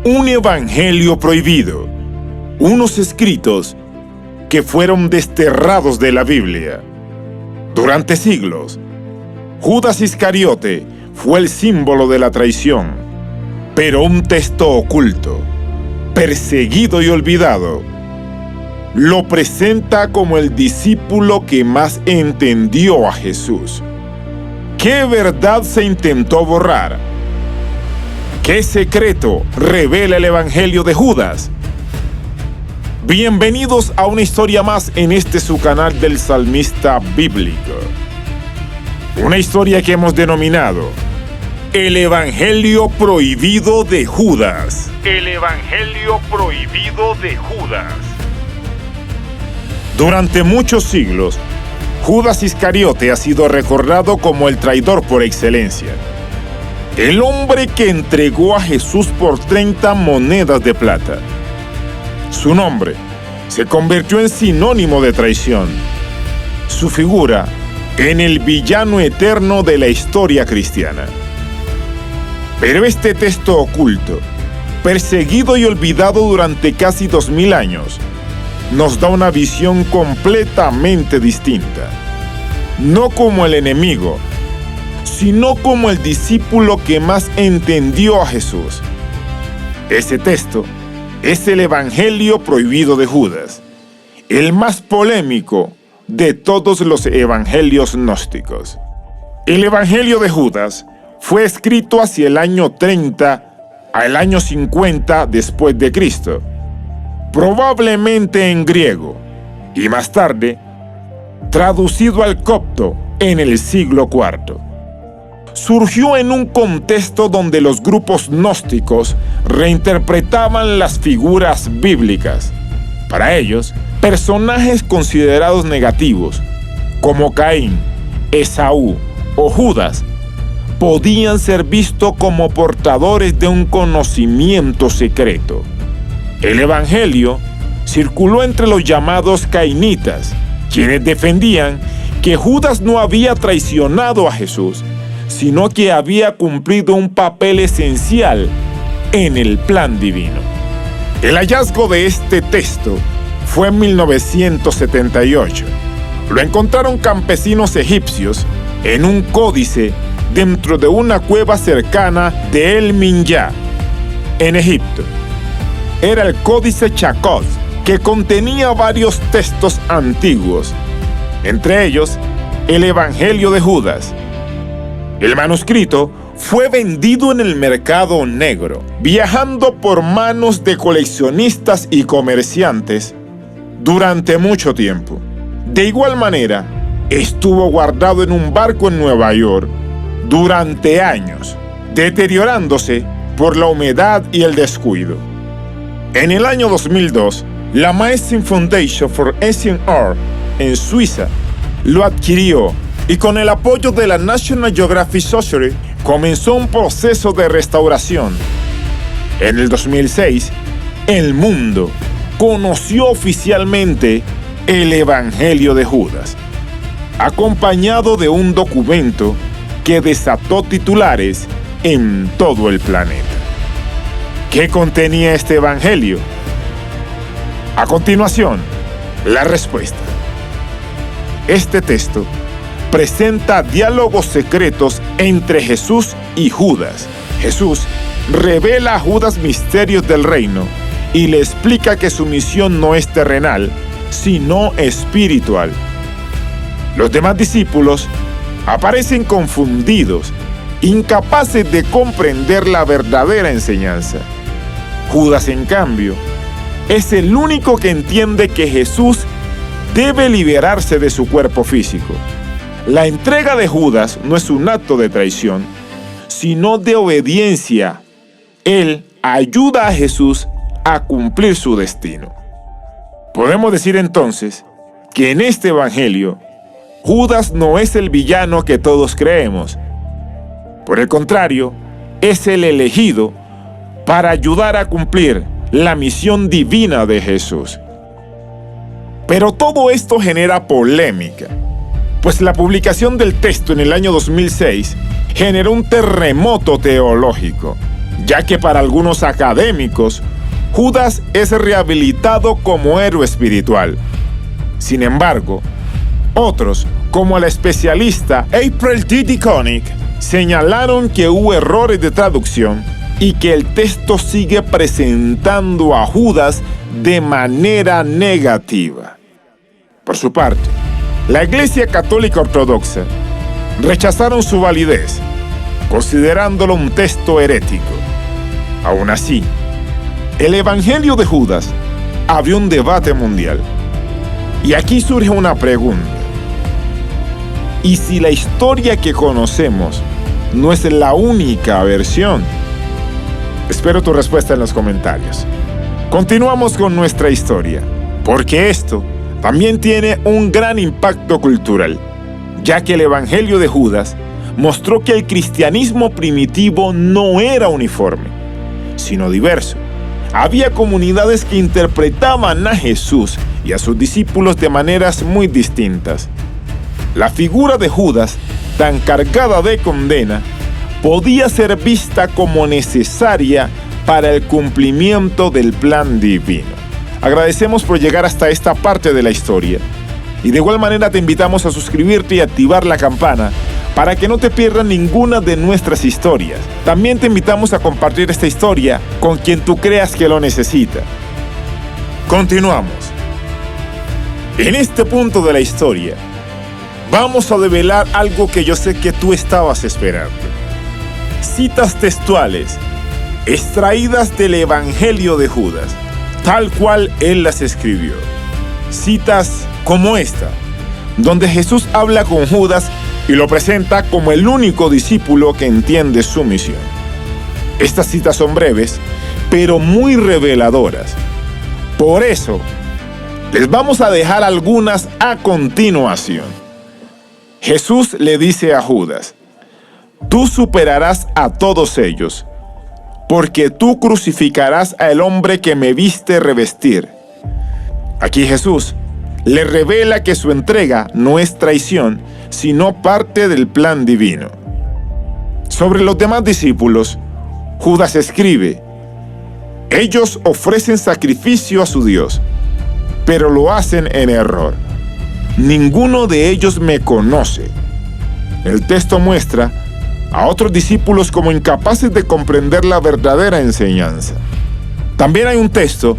Un evangelio prohibido, unos escritos que fueron desterrados de la Biblia. Durante siglos, Judas Iscariote fue el símbolo de la traición, pero un texto oculto, perseguido y olvidado, lo presenta como el discípulo que más entendió a Jesús. ¿Qué verdad se intentó borrar? ¿Qué secreto revela el Evangelio de Judas? Bienvenidos a una historia más en este su canal del Salmista Bíblico. Una historia que hemos denominado El Evangelio Prohibido de Judas. El Evangelio Prohibido de Judas. Durante muchos siglos, Judas Iscariote ha sido recordado como el traidor por excelencia. El hombre que entregó a Jesús por 30 monedas de plata. Su nombre se convirtió en sinónimo de traición. Su figura en el villano eterno de la historia cristiana. Pero este texto oculto, perseguido y olvidado durante casi 2000 años, nos da una visión completamente distinta. No como el enemigo, sino como el discípulo que más entendió a Jesús. Ese texto es el Evangelio Prohibido de Judas, el más polémico de todos los evangelios gnósticos. El Evangelio de Judas fue escrito hacia el año 30 al año 50 después de Cristo, probablemente en griego, y más tarde traducido al copto en el siglo IV. Surgió en un contexto donde los grupos gnósticos reinterpretaban las figuras bíblicas. Para ellos, personajes considerados negativos, como Caín, Esaú o Judas, podían ser vistos como portadores de un conocimiento secreto. El Evangelio circuló entre los llamados cainitas, quienes defendían que Judas no había traicionado a Jesús, sino que había cumplido un papel esencial en el plan divino. El hallazgo de este texto fue en 1978. Lo encontraron campesinos egipcios en un códice dentro de una cueva cercana de El Minyá, en Egipto. Era el Códice Chacot, que contenía varios textos antiguos, entre ellos el Evangelio de Judas. El manuscrito fue vendido en el mercado negro, viajando por manos de coleccionistas y comerciantes durante mucho tiempo. De igual manera, estuvo guardado en un barco en Nueva York durante años, deteriorándose por la humedad y el descuido. En el año 2002, la Mason Foundation for Ancient Art en Suiza lo adquirió y con el apoyo de la National Geographic Society comenzó un proceso de restauración. En el 2006, el mundo conoció oficialmente el Evangelio de Judas, acompañado de un documento que desató titulares en todo el planeta. ¿Qué contenía este Evangelio? A continuación, la respuesta. Este texto presenta diálogos secretos entre Jesús y Judas. Jesús revela a Judas misterios del reino y le explica que su misión no es terrenal, sino espiritual. Los demás discípulos aparecen confundidos, incapaces de comprender la verdadera enseñanza. Judas, en cambio, es el único que entiende que Jesús debe liberarse de su cuerpo físico. La entrega de Judas no es un acto de traición, sino de obediencia. Él ayuda a Jesús a cumplir su destino. Podemos decir entonces que en este Evangelio, Judas no es el villano que todos creemos. Por el contrario, es el elegido para ayudar a cumplir la misión divina de Jesús. Pero todo esto genera polémica, pues la publicación del texto en el año 2006 generó un terremoto teológico. ya que para algunos académicos, Judas es rehabilitado como héroe espiritual. Sin embargo, otros, como la especialista April T. DeConnick, señalaron que hubo errores de traducción y que el texto sigue presentando a Judas de manera negativa. Por su parte, la Iglesia Católica Ortodoxa rechazaron su validez, considerándolo un texto herético. Aún así, el Evangelio de Judas abrió un debate mundial. Y aquí surge una pregunta. ¿Y si la historia que conocemos no es la única versión? Espero tu respuesta en los comentarios. Continuamos con nuestra historia, porque esto también tiene un gran impacto cultural, ya que el Evangelio de Judas mostró que el cristianismo primitivo no era uniforme, sino diverso. Había comunidades que interpretaban a Jesús y a sus discípulos de maneras muy distintas. La figura de Judas, tan cargada de condena, podía ser vista como necesaria para el cumplimiento del plan divino. Agradecemos por llegar hasta esta parte de la historia. Y de igual manera te invitamos a suscribirte y activar la campana para que no te pierdas ninguna de nuestras historias. También te invitamos a compartir esta historia con quien tú creas que lo necesita. Continuamos. En este punto de la historia, vamos a develar algo que yo sé que tú estabas esperando. Citas textuales, extraídas del Evangelio de Judas, tal cual él las escribió. Citas como esta, donde Jesús habla con Judas y lo presenta como el único discípulo que entiende su misión. Estas citas son breves, pero muy reveladoras. Por eso, les vamos a dejar algunas a continuación. Jesús le dice a Judas: tú superarás a todos ellos, porque tú crucificarás al hombre que me viste revestir. Aquí Jesús le revela que su entrega no es traición, sino parte del plan divino. Sobre los demás discípulos, Judas escribe: ellos ofrecen sacrificio a su Dios, pero lo hacen en error. Ninguno de ellos me conoce. El texto muestra a otros discípulos como incapaces de comprender la verdadera enseñanza. También hay un texto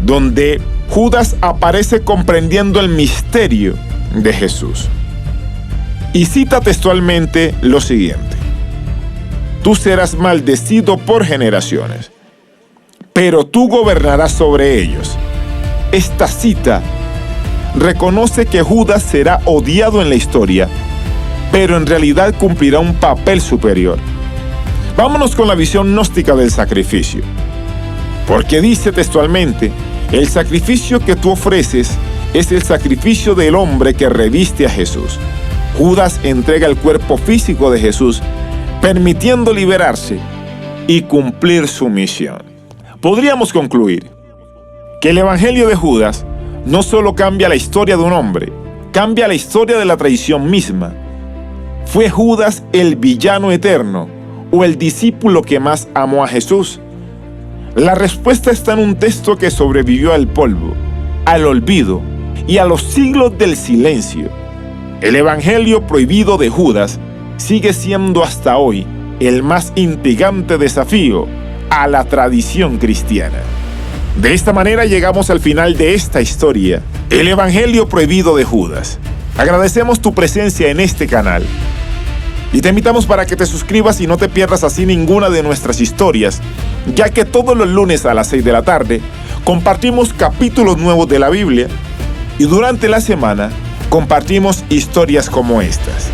donde Judas aparece comprendiendo el misterio de Jesús. Y cita textualmente lo siguiente: tú serás maldecido por generaciones, pero tú gobernarás sobre ellos. Esta cita reconoce que Judas será odiado en la historia, pero en realidad cumplirá un papel superior. Vámonos con la visión gnóstica del sacrificio, porque dice textualmente: el sacrificio que tú ofreces es el sacrificio del hombre que reviste a Jesús. Judas entrega el cuerpo físico de Jesús, permitiendo liberarse y cumplir su misión. Podríamos concluir que el Evangelio de Judas no solo cambia la historia de un hombre, cambia la historia de la traición misma. ¿Fue Judas el villano eterno o el discípulo que más amó a Jesús? La respuesta está en un texto que sobrevivió al polvo, al olvido y a los siglos del silencio. El Evangelio prohibido de Judas sigue siendo hasta hoy el más intrigante desafío a la tradición cristiana. De esta manera llegamos al final de esta historia, el Evangelio prohibido de Judas. Agradecemos tu presencia en este canal y te invitamos para que te suscribas y no te pierdas así ninguna de nuestras historias, ya que todos los lunes a las 6 de la tarde compartimos capítulos nuevos de la Biblia y durante la semana compartimos historias como estas.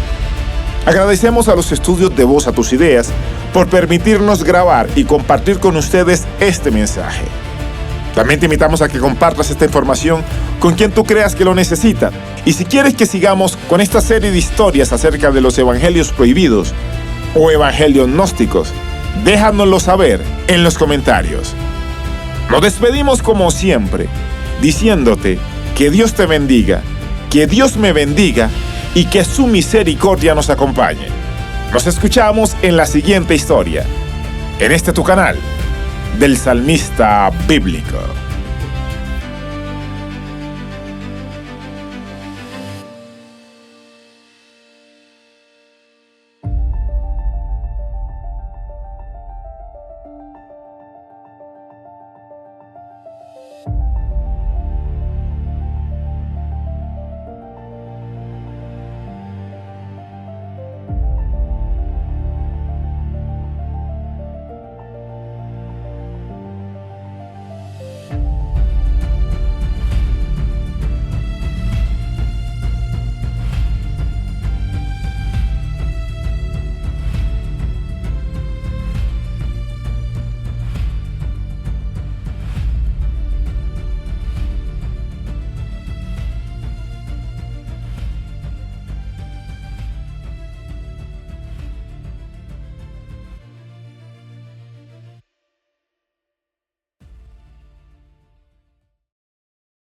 Agradecemos a los estudios de Voz a tus Ideas por permitirnos grabar y compartir con ustedes este mensaje. También te invitamos a que compartas esta información con quien tú creas que lo necesita. Y si quieres que sigamos con esta serie de historias acerca de los evangelios prohibidos o evangelios gnósticos, déjanoslo saber en los comentarios. Nos despedimos como siempre, diciéndote que Dios te bendiga, que Dios me bendiga y que su misericordia nos acompañe. Nos escuchamos en la siguiente historia. en este tu canal del Salmista Bíblico.